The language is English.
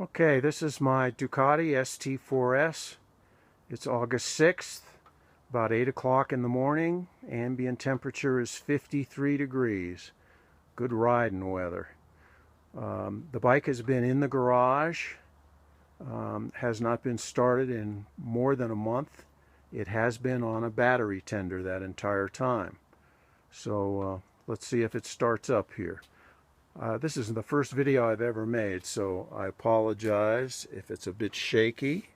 Okay, this is my Ducati ST4S. It's August 6th, about 8 o'clock in the morning. Ambient temperature is 53 degrees. Good riding weather. The bike has been in the garage, has not been started in more than a month. It has been on a battery tender that entire time. So let's see if it starts up here. This is the first video I've ever made, so I apologize if it's a bit shaky.